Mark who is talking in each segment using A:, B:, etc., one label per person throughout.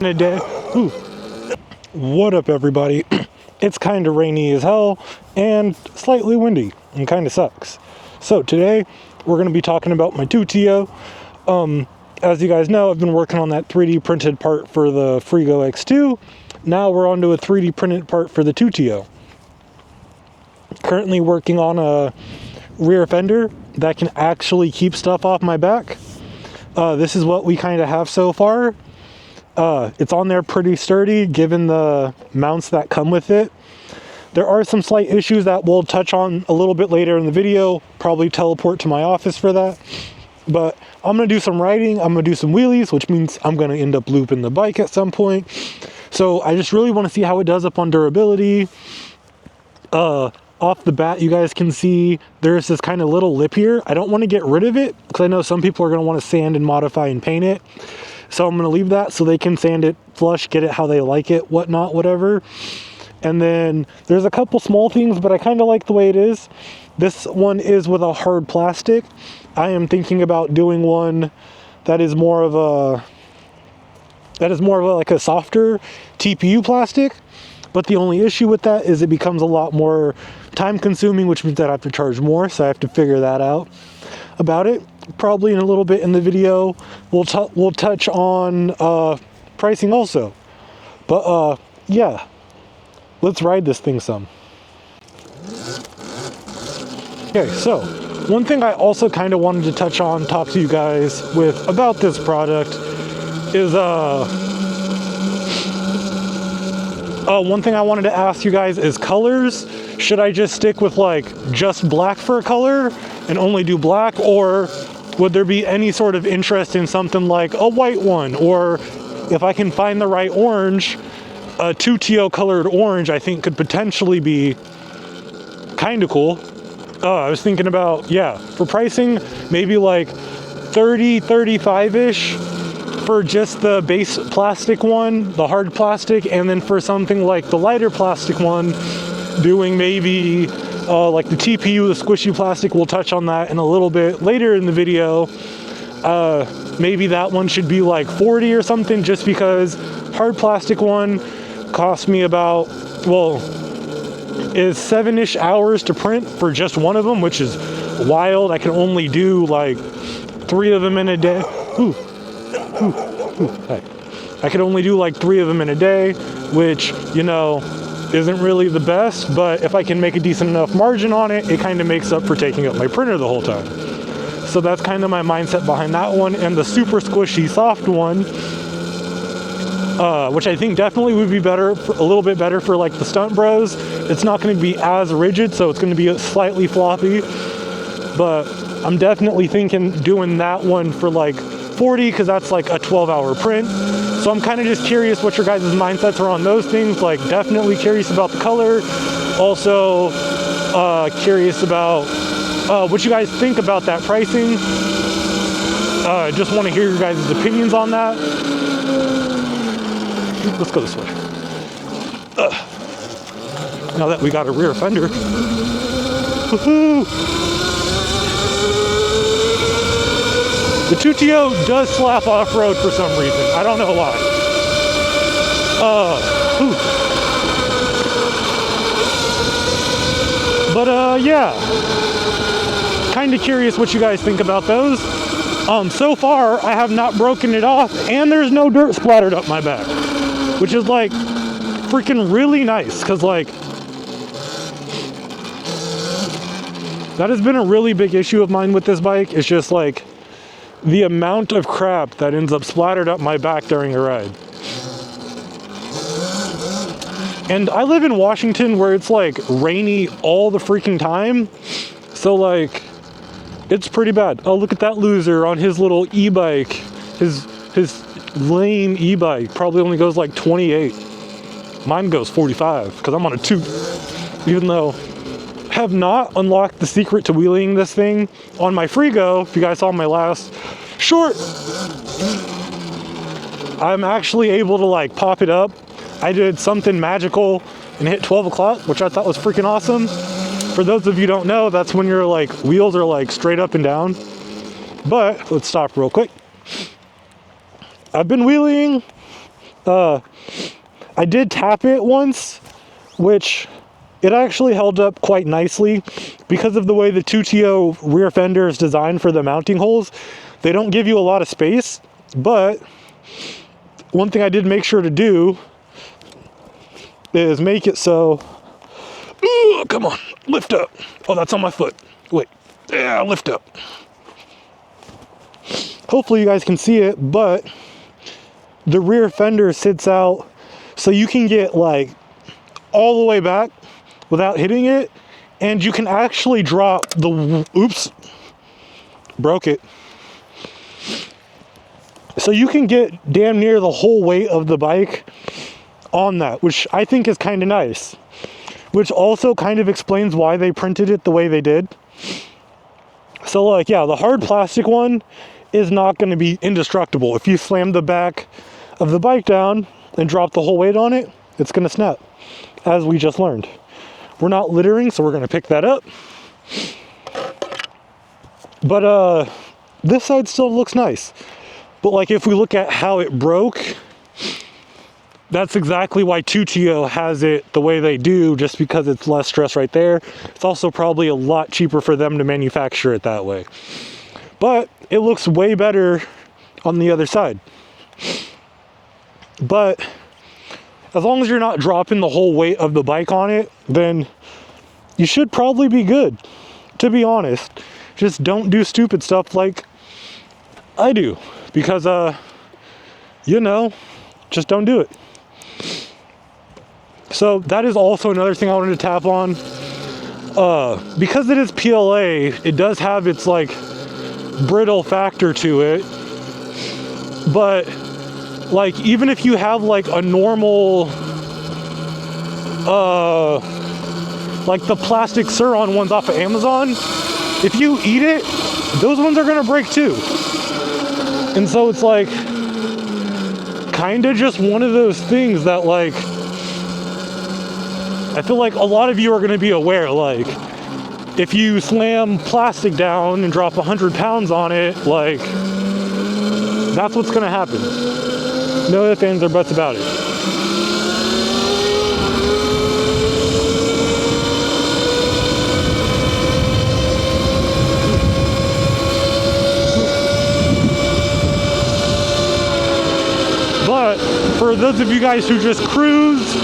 A: a day. Ooh. What up, everybody? It's kind of rainy as hell and slightly windy and kind of sucks. So today we're going to be talking about my Tuttio. As you guys know, I've been working on that 3D printed part for the Frigo X2. Now we're on to a 3D printed part for the Tuttio. Currently working on a rear fender that can actually keep stuff off my back. This is what we kind of have so far. It's on there pretty sturdy given the mounts that come with it. There are some slight issues that we'll touch on a little bit later in the video. Probably teleport to my office for that. But I'm going to do some riding, I'm going to do some wheelies, which means I'm going to end up looping the bike at some point. So I just really want to see how it does up on durability. Off the bat, you guys can see there's this kind of little lip here. I don't want to get rid of it because I know some people are going to want to sand and modify and paint it. So I'm going to leave that so they can sand it flush, get it how they like it, whatnot, whatever. And then there's a couple small things, but I kind of like the way it is. This one is with a hard plastic. I am thinking about doing one that is more of a like a softer TPU plastic. But the only issue with that is it becomes a lot more time consuming, which means that I have to charge more. So I have to figure that out about it. Probably in a little bit in the video, we'll touch on pricing also. But yeah, let's ride this thing some. Okay, so one thing I also kind of wanted to touch on, talk to you guys with about this product is one thing I wanted to ask you guys is colors. Should I just stick with like just black for a color and only do black, or would there be any sort of interest in something like a white one, or if I can find the right orange, a Tuttio colored orange I think could potentially be kind of cool. I was thinking about, yeah, for pricing, maybe like 30, 35-ish for just the base plastic one, the hard plastic, and then for something like the lighter plastic one, doing maybe like the TPU, the squishy plastic. We'll touch on that in a little bit later in the video. Maybe that one should be like 40 or something, just because hard plastic one cost me about, well, is 7-ish hours to print for just one of them, which is wild. I can only do like 3 of them in a day. Ooh. Hey. I could only do like 3 of them in a day, which, you know, isn't really the best, but if I can make a decent enough margin on it, it kind of makes up for taking up my printer the whole time. So that's kind of my mindset behind that one. And the super squishy soft one, which I think definitely would be better, a little bit better for like the stunt bros. It's not going to be as rigid, so it's going to be slightly floppy, but I'm definitely thinking doing that one for like 40, because that's like a 12-hour print. So I'm kind of just curious what your guys' mindsets are on those things. Like, definitely curious about the color. Also curious about what you guys think about that pricing. Just want to hear your guys' opinions on that. Let's go this way. Now that we got a rear fender. Woohoo! The Tuttio does slap off-road for some reason. I don't know why. But yeah. Kind of curious what you guys think about those. So far, I have not broken it off, and there's no dirt splattered up my back, which is like freaking really nice, because like that has been a really big issue of mine with this bike. It's just like the amount of crap that ends up splattered up my back during a ride. And I live in Washington where it's like rainy all the freaking time. So like, it's pretty bad. Oh, look at that loser on his little e-bike. His lame e-bike probably only goes like 28. Mine goes 45 because I'm on a 2. Even though I have not unlocked the secret to wheeling this thing on my Frigo. If you guys saw my last short, I'm actually able to like pop it up. I did something magical and hit 12 o'clock, which I thought was freaking awesome. For those of you who don't know, that's when your like wheels are like straight up and down. But let's stop real quick. I've been wheeling I did tap it once, which it actually held up quite nicely because of the way the Tuttio rear fender is designed for the mounting holes. They don't give you a lot of space, but one thing I did make sure to do is make it so, ooh, come on, lift up. Oh, that's on my foot. Wait, yeah, lift up. Hopefully you guys can see it, but the rear fender sits out so you can get like all the way back without hitting it, and you can actually drop the, oops, broke it. So you can get damn near the whole weight of the bike on that, which I think is kind of nice, which also kind of explains why they printed it the way they did. So like, yeah, the hard plastic one is not going to be indestructible. If you slam the back of the bike down and drop the whole weight on it, it's going to snap, as we just learned. We're not littering, so we're going to pick that up. But this side still looks nice. But like, if we look at how it broke, that's exactly why Tuttio has it the way they do, just because it's less stress right there. It's also probably a lot cheaper for them to manufacture it that way. But it looks way better on the other side. But as long as you're not dropping the whole weight of the bike on it, then you should probably be good, to be honest. Just don't do stupid stuff like I do, because, you know, just don't do it. So that is also another thing I wanted to tap on. Because it is PLA, it does have its like brittle factor to it, but like, even if you have like a normal like the plastic Suron ones off of Amazon, if you eat it, those ones are gonna break too. And so it's like kind of just one of those things that like, I feel like a lot of you are gonna be aware, like if you slam plastic down and drop 100 pounds on it, like that's what's gonna happen. No ifs, ands, or buts about it. But for those of you guys who just cruise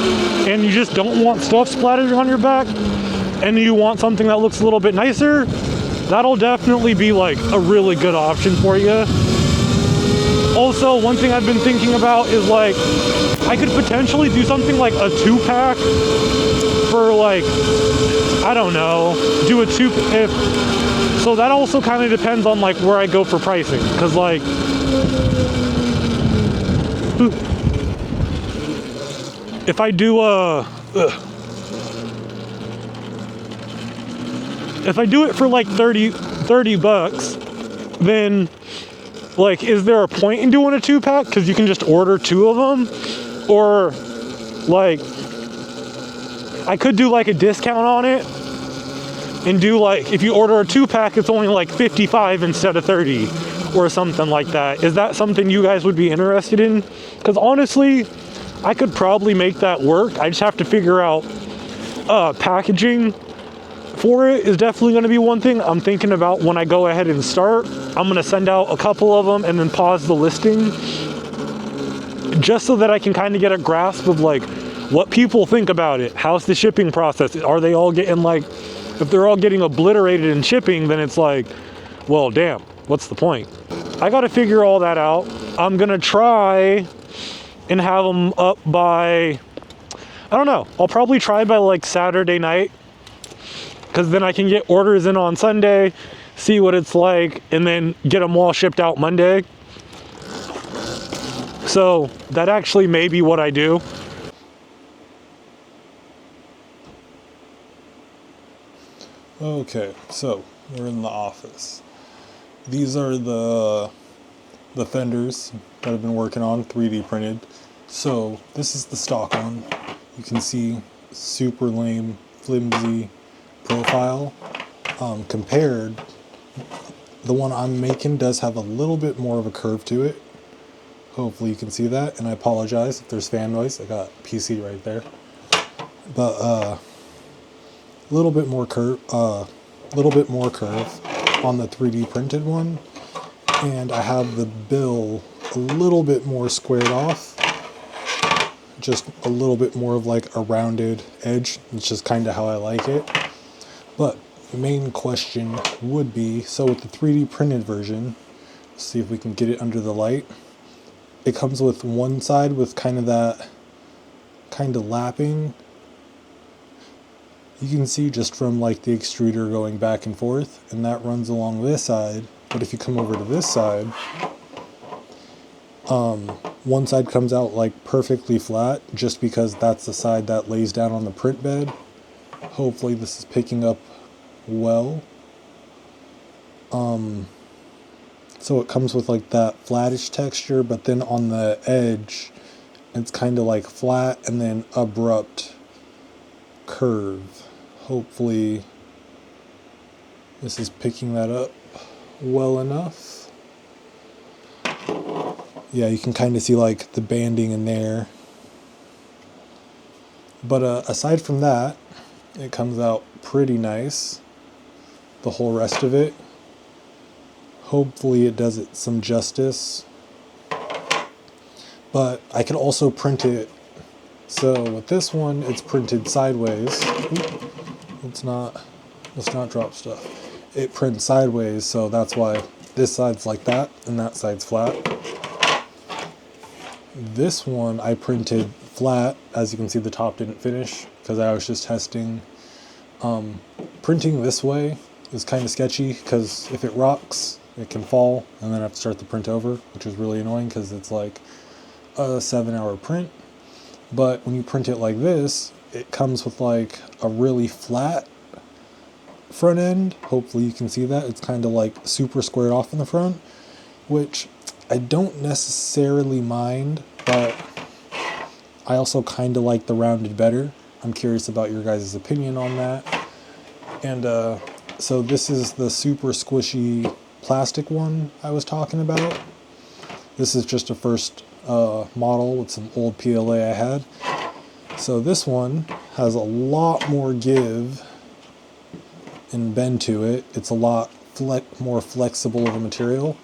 A: and you just don't want stuff splattered on your back and you want something that looks a little bit nicer, that'll definitely be like a really good option for you. Also, one thing I've been thinking about is like, I could potentially do something like a 2-pack for like, I don't know, do a 2, if, so that also kind of depends on like where I go for pricing, because like, if I do if I do it for like 30 bucks, then like, is there a point in doing a 2-pack? Because you can just order 2 of them, or like, I could do like a discount on it and do like, if you order a 2-pack, it's only like 55 instead of 30 or something like that. Is that something you guys would be interested in? Because honestly, I could probably make that work. I just have to figure out packaging for it is definitely going to be one thing I'm thinking about when I go ahead and start. I'm going to send out a couple of them and then pause the listing, just so that I can kind of get a grasp of like what people think about it. How's the shipping process? Are they all getting like, if they're all getting obliterated in shipping, then it's like, well, damn, what's the point? I got to figure all that out. I'm going to try and have them up by, I don't know, I'll probably try by like Saturday night, because then I can get orders in on Sunday, see what it's like, and then get them all shipped out Monday. So that actually may be what I do.
B: Okay, so we're in the office. These are the fenders that I've been working on, 3D printed. So this is the stock one. You can see super lame, flimsy profile. Compared, the one I'm making does have a little bit more of a curve to it. Hopefully you can see that, and I apologize if there's fan noise. I got PC right there. But a little bit more curve on the 3D printed one, and I have the bill a little bit more squared off, just a little bit more of like a rounded edge. It's just kind of how I like it. But the main question would be, so with the 3D printed version, let's see if we can get it under the light. It comes with one side with kind of that kind of lapping. You can see just from like the extruder going back and forth, and that runs along this side. But if you come over to this side, one side comes out like perfectly flat, just because that's the side that lays down on the print bed. Hopefully this is picking up well. So it comes with like that flattish texture, but then on the edge, it's kind of like flat and then abrupt curve. Hopefully this is picking that up well enough. Yeah, you can kind of see like the banding in there. But aside from that, it comes out pretty nice. The whole rest of it. Hopefully it does it some justice. But I can also print it. So with this one, it's printed sideways. Let's not drop stuff. It prints sideways, so that's why this side's like that and that side's flat. This one I printed flat. As you can see, the top didn't finish because I was just testing. Printing this way is kind of sketchy because if it rocks, it can fall, and then I have to start the print over, which is really annoying because it's like a 7-hour print. But when you print it like this, it comes with like a really flat front end. Hopefully you can see that. It's kind of like super squared off in the front, which I don't necessarily mind, but I also kind of like the rounded better. I'm curious about your guys' opinion on that. And so this is the super squishy plastic one I was talking about. This is just a first model with some old PLA I had. So this one has a lot more give and bend to it. It's a lot more flexible of a material.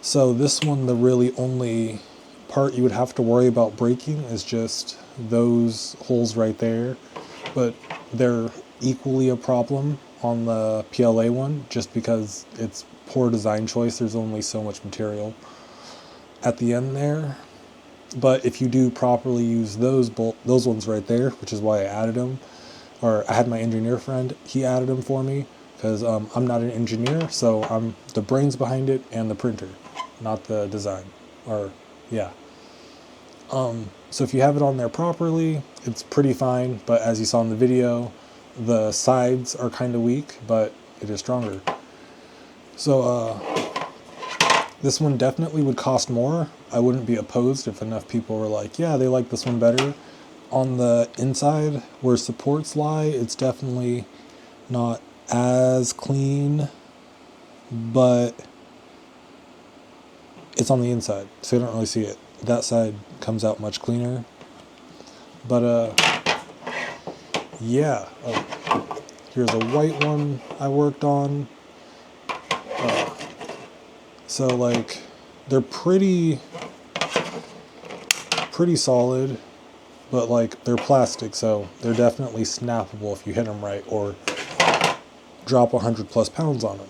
B: So this one, the really only part you would have to worry about breaking is just those holes right there. But they're equally a problem on the PLA one, just because it's poor design choice. There's only so much material at the end there. But if you do properly use those ones right there, which is why I added them, or I had my engineer friend, he added them for me, because I'm not an engineer, so I'm the brains behind it and the printer, not the design. Or yeah. So if you have it on there properly, it's pretty fine. But as you saw in the video, the sides are kind of weak, but it is stronger. So this one definitely would cost more. I wouldn't be opposed if enough people were like, yeah, they like this one better. On the inside where supports lie, it's definitely not as clean, but it's on the inside, so you don't really see it. That side comes out much cleaner. But yeah, here's a white one I worked on. So like they're pretty solid, but like they're plastic, so they're definitely snappable if you hit them right or drop 100+ pounds on them.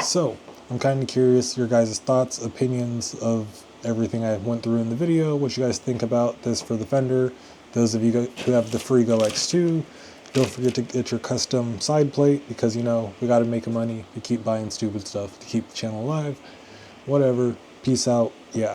B: So I'm kind of curious your guys' thoughts, opinions of everything I went through in the video, what you guys think about this for the Fender. Those of you who have the free Go X2, don't forget to get your custom side plate, because you know we got to make money to keep buying stupid stuff to keep the channel alive. Whatever. Peace out. Yeah.